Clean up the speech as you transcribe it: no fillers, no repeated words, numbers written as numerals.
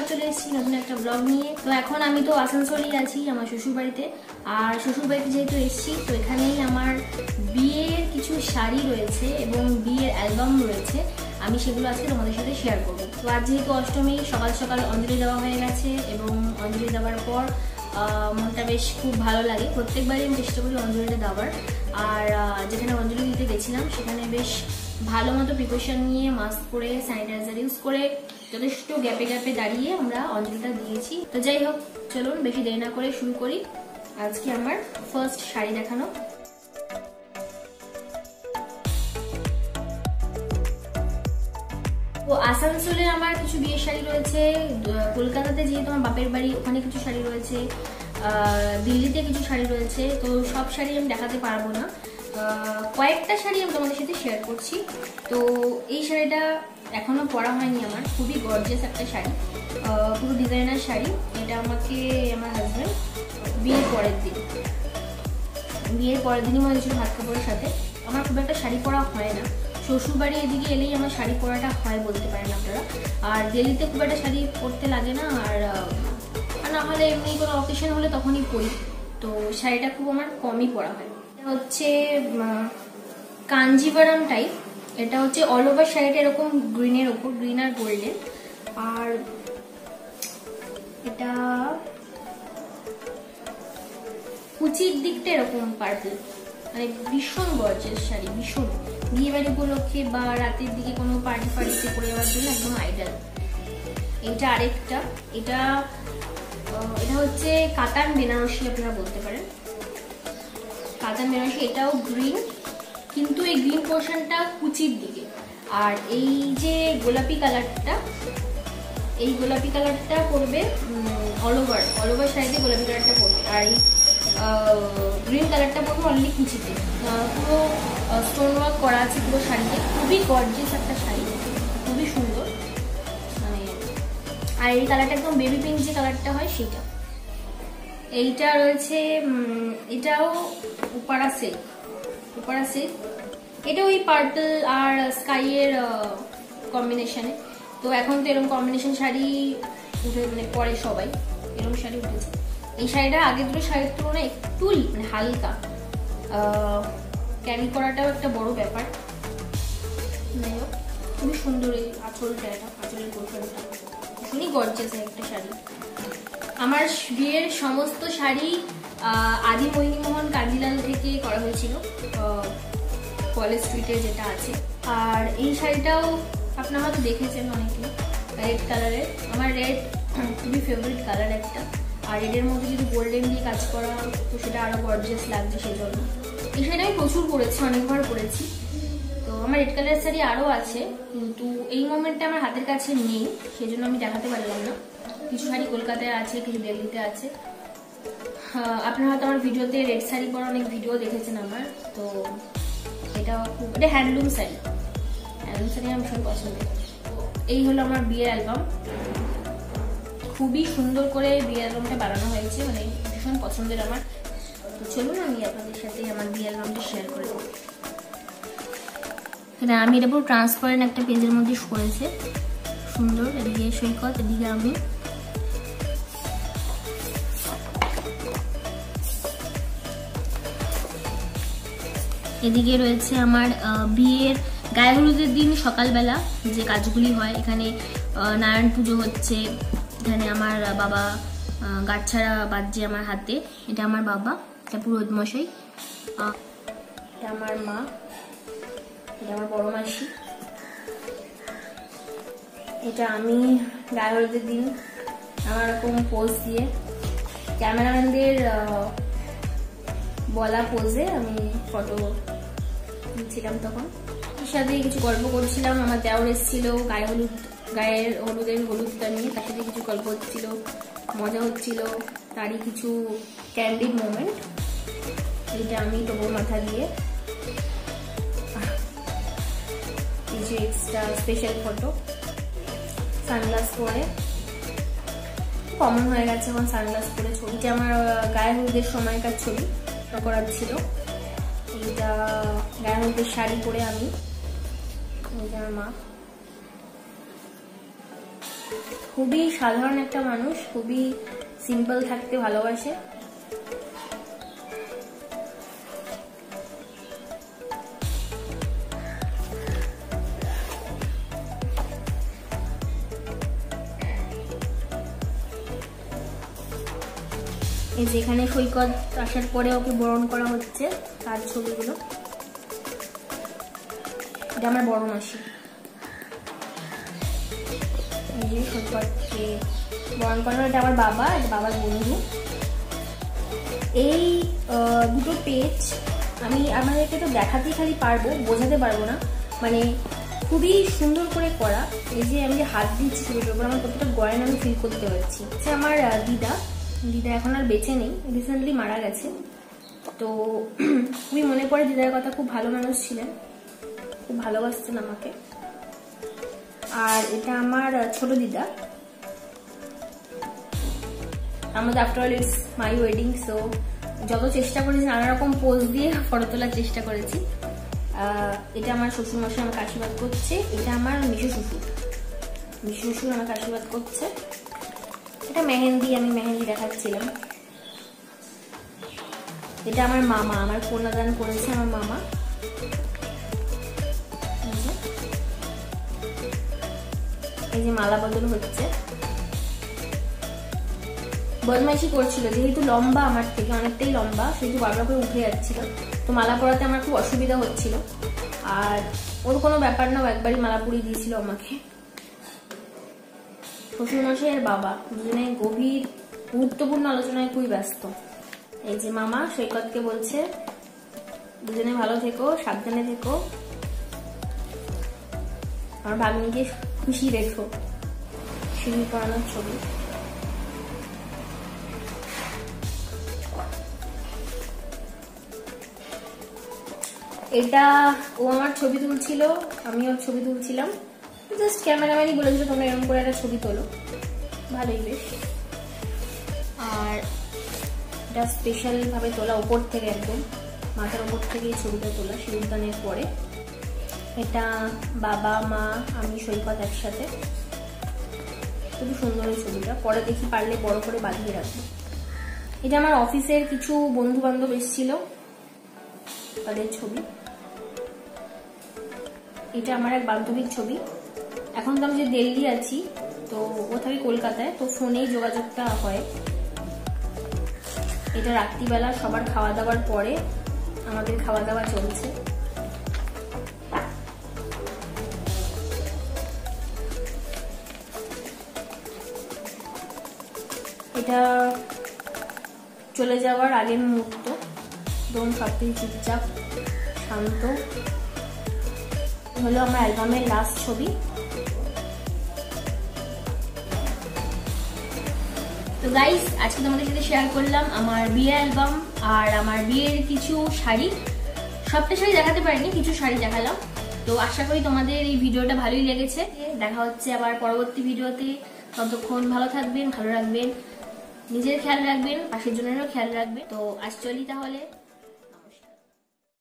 আবার চলে এসেছি নতুন একটা ব্লগ নিয়ে। তো এখন আমি তো আসানসোলেই আছি আমার শ্বশুর বাড়িতে। আর শ্বশুর বাড়িতে যেহেতু এসেছি, তো এখানেই আমার বিয়ের কিছু শাড়ি রয়েছে এবং বিয়ের অ্যালবাম রয়েছে। আমি সেগুলো আজকে তোমাদের সাথে শেয়ার করবো। তো আজ যেহেতু অষ্টমী, সকাল সকাল অঞ্জলি দেওয়া হয়ে গেছে এবং অঞ্জলি দেওয়ার পর মনটা বেশ খুব ভালো লাগে। প্রত্যেকবারই আমি চেষ্টা করি অঞ্জলিটা দেওয়ার। আর যেখানে অঞ্জলি দিতে গেছিলাম সেখানে বেশ ভালো মতো প্রিকশন নিয়ে, মাস্ক পরে, স্যানিটাইজার ইউজ করে যথেষ্ট গ্যাপে গ্যাপে দাঁড়িয়ে আমরা অঞ্জলিটা দিয়েছি। তো যাই হোক, চলুন বেশি দেরি না করে শুরু করি আজকে আমার ফার্স্ট শাড়ি দেখানো। তো আসানসোলে আমার কিছু বিয়ের শাড়ি রয়েছে, কলকাতাতে যেহেতু আমার বাপের বাড়ি ওখানে কিছু শাড়ি রয়েছে, দিল্লিতে কিছু শাড়ি রয়েছে। তো সব শাড়ি আমি দেখাতে পারবো না, কয়েকটা শাড়ি আমি তোমাদের সাথে শেয়ার করছি। তো এই শাড়িটা এখনো পরা হয়নি আমার, খুবই গর্জিয়াস একটা শাড়ি, পুরো ডিজাইনার শাড়ি। এটা আমাকে আমার হাজব্যান্ড বিয়ের পরের দিনই মনে হয়েছিল ভাত কাপড়ের সাথে। আমার খুব একটা শাড়ি পরা হয় না, শ্বশুরবাড়ি এদিকে এলেই আমার শাড়ি পরাটা হয় বলতে পারেন আপনারা। আর দিল্লিতে খুব একটা শাড়ি পরতে লাগে না, আর না হলে এমনি কোনো অকেশন হলে তখনই পরি। তো শাড়িটা খুব আমার কমই পরা হয়। এটা হচ্ছে কাঞ্জিভারাম টাইপ। এটা হচ্ছে অল ওভার শাড়িটা এরকম গ্রিনের ওপর, গ্রিন আর গোল্ডেন। আর এটা কুচির দিকটা এরকম পার্পল, মানে ভীষণ গর্জিয়াস শাড়ি, ভীষণ বিয়ে বাড়ি উপলক্ষে বা রাতের দিকে কোনো পার্টি ফার্টিতে পরে যাওয়ার জন্য একদম আইডাল। এটা আরেকটা, এটা হচ্ছে কাতান বেনারসি আপনারা বলতে পারেন, কাতান বেনারসি। এটাও গ্রিন, কিন্তু এই গ্রিন পোর্শনটা কুচির দিকে। আর এই যে গোলাপি কালারটা, এই গোলাপি কালারটা পড়বে অল ওভার শাড়িতে গোলাপি কালারটা পড়বে। আর এই গ্রিন কালারটা পড়বে অনলি কুচিতে। পুরো স্টোন ওয়ার্ক করা আছে পুরো শাড়িতে, খুবই গর্জিয়াস একটা শাড়ি, খুবই সুন্দর মানে। আর এই কালারটা একদম বেবি পিঙ্ক যে কালারটা হয় সেটা। এইটা রয়েছে, এটাও উপারা সিল্ক। এটা ওই পার্পল আর স্কাইয়ের কম্বিনেশনে। তো এখন তো এরকম কম্বিনেশন শাড়ি উঠে মানে পরে সবাই এরকম শাড়ি উঠেছে। এই শাড়িটা আগের দুটো শাড়ির তুলনায় একটু মানে হালকা, ক্যারি করাটাও একটা বড় ব্যাপার। খুবই সুন্দর এই আঁচলটা, আঁচলের পোর্শনটা ভীষণই গর্জিয়াস একটা শাড়ি। আমার বিয়ের সমস্ত শাড়ি আদি মোহিনীমোহন কাঞ্জিলাল থেকে করা হয়েছিল, কলেজ স্ট্রিটে যেটা আছে। আর এই শাড়িটাও আপনারা হয়তো দেখেছেন অনেকে, রেড কালারের। আমার রেড খুবই ফেভারিট কালার একটা। আর রেডের মধ্যে যদি গোল্ডেন দিয়ে কাজ করা, তো সেটা আরো গর্জিয়াস লাগছে। সেই জন্য এই শাড়িটা আমি প্রচুর পরেছি, অনেকবার পরেছি। তো আমার রেড কালারের শাড়ি আরও আছে, কিন্তু এই মোমেন্টে আমার হাতের কাছে নেই, সেই জন্য আমি দেখাতে পারলাম না। কিছু শাড়ি কলকাতায় আছে, কিছু দিল্লিতে আছে। আপনারা হয়তো আমার ভিডিওতে রেড শাড়ি পরা অনেক ভিডিও দেখেছেন আমার। তো এটা হ্যান্ডলুম শাড়ি আমি ভীষণ পছন্দ করি। এই হলো আমার বিয়ের অ্যালবাম, খুবই সুন্দর করে বিয়ের অ্যালবামটা বানানো হয়েছে, মানে ভীষণ পছন্দের আমার। তো চলুন আমি আপনাদের সাথে আমার বিয়ের অ্যালবামটা শেয়ার করে দেবো। আমি এটা পুরো ট্রান্সপারেন্ট একটা পেজের মধ্যে করেছে, সুন্দর। এদিকে সৈকত, এদিকে আমি। এদিকে রয়েছে আমার বিয়ের গায়ে হলুদের দিন সকালবেলা যে কাজগুলি হয়। এখানে নারায়ণ পুজো হচ্ছে, এখানে আমার বাবা গাঁটছাড়া বাজছে আমার হাতে। এটা আমার বাবা, এটা পুরোহিত মশাই। এটা আমার মা, এটা আমার বড় মাসি। এটা আমি গায়ে হলুদের দিন আমার এরকম পোজ দিয়ে, ক্যামেরাম্যানদের বলা পোজে আমি ফটো নিচ্ছিলাম। তখন এর সাথে কিছু গল্প করছিলাম। আমার দেওর এসেছিল গায়ের হলুদটা নিয়ে, তার সাথে কিছু গল্প হচ্ছিল, মজা হচ্ছিল, তারই কিছু ক্যান্ডিড মোমেন্ট। এটা আমি টোবর মাথা দিয়ে কিছু এক্সট্রা স্পেশাল ফটো। সানগ্লাস পরে, কমন হয়ে গেছে আমার সানগ্লাস পরে ছবিটা। আমার গায়ে হলুদের সময়কার ছবি করার ছিল। এইটা গায়ে হলুদের শাড়ি পরে আমি, এই যে আমার মা। খুবই সাধারণ একটা মানুষ, খুবই সিম্পল থাকতে ভালোবাসে। এই যেখানে সৈকত আসার পরে ওকে বরণ করা হচ্ছে তার ছবিগুলো। এটা আমার বড় মাসি, এই যে সৈকতকে বরণ করা। এটা আমার বাবা, এটা বাবার বন্ধু। এই দুটো পেজ আমি আমাদেরকে তো দেখাতেই খালি পারবো, বোঝাতে পারবো না, মানে খুবই সুন্দর করে করা। এই যে আমি যে হাত দিচ্ছি ছবিটার উপর, আমার কতটা গয়না আমি ফিল করতে পারছি। আমার দিদা এখন আর বেঁচে নেই, রিসেন্টলি মারা গেছে। তো খুবই মনে পড়ে দিদার কথা, খুব ভালো মানুষ ছিলেন, খুব ভালোবাসতেন আমাকে। আর এটা আমার ছোট দিদা। আমাদের after all it's my wedding, so যত চেষ্টা করেছি নানা রকম পোজ দিয়ে ফটো তোলার চেষ্টা করেছি। এটা আমার শ্বশুরমশাই আমাকে আশীর্বাদ করছে। এটা আমার মিশু শ্বশুর আমাকে আশীর্বাদ করছে। এটা মেহেন্দি, আমি মেহেন্দি দেখাচ্ছিলাম। এটা আমার মামা, আমার কন্যাদান করেছে আমার মামা। এই যে মালা বদল হচ্ছে, বদমাইশি করছিল, যেহেতু লম্বা আমার থেকে অনেকটাই লম্বা, সেহেতু বারবার করে উঠে যাচ্ছিল। তো মালা পরাতে আমার খুব অসুবিধা হচ্ছিল। আর ওর কোনো ব্যাপার না, একবারই মালা পরিয়ে দিয়েছিল আমাকে। শ্বশুরমশাই আর বাবা দুজনে গভীর গুরুত্বপূর্ণ আলোচনায় খুবই ব্যস্ত। এই যে মামা সৈকতকে বলছে দুজনে ভালো থেকো, সাবধানে থেকো, আমার ভাগ্নিকে খুশি রেখো। সিঁড়ি পড়ানোর ছবি। এটা ও আমার ছবি তুলছিল, আমি ওর ছবি তুলছিলাম। জাস্ট ক্যামেরাম্যানই বলেছিল তোমরা এরকম করে একটা ছবি তোলো, ভালোই বেশ। আর এটা স্পেশাল ভাবে তোলা, উপর থেকে একদম মাথার উপর থেকে এই ছবিটা তোলা সিঁদুরদানের পরে। এটা বাবা মা আমি সৈকত একসাথে, খুবই সুন্দর এই ছবিটা। পরে দেখি পারলে বড় করে বাঁধিয়ে রাখবো। এটা আমার অফিসের কিছু বন্ধু বান্ধব এসেছিল, তাদের ছবি। এটা আমার এক বান্ধবীর ছবি। এখন তো আমি যে দিল্লি আছি, তো ও থাকে কলকাতায়, তো ফোনেই যোগাযোগটা হয়। এটা রাত্রিবেলা সবার খাওয়া দাওয়ার পরে আমাদের খাওয়া দাওয়া চলছে। এটা চলে যাওয়ার আগের মুহূর্ত, একদম সবকিছু চুপচাপ শান্ত। হলো আমার অ্যালবামের লাস্ট ছবি। তো গাইস, আজকে তোমাদের সাথে শেয়ার করলাম আমার বিয়ে অ্যালবাম আর আমার বিয়ের কিছু শাড়ি। সবটা শাড়ি দেখাতে পারিনি, কিছু শাড়ি দেখালাম। তো আশা করি তোমাদের এই ভিডিওটা ভালোই লেগেছে। দেখা হচ্ছে আবার পরবর্তী ভিডিওতে। ততক্ষণ ভালো থাকবেন, ভালো রাখবেন, নিজের খেয়াল রাখবেন, পাশের জনেরও খেয়াল রাখবেন। তো আজ চলি তাহলে।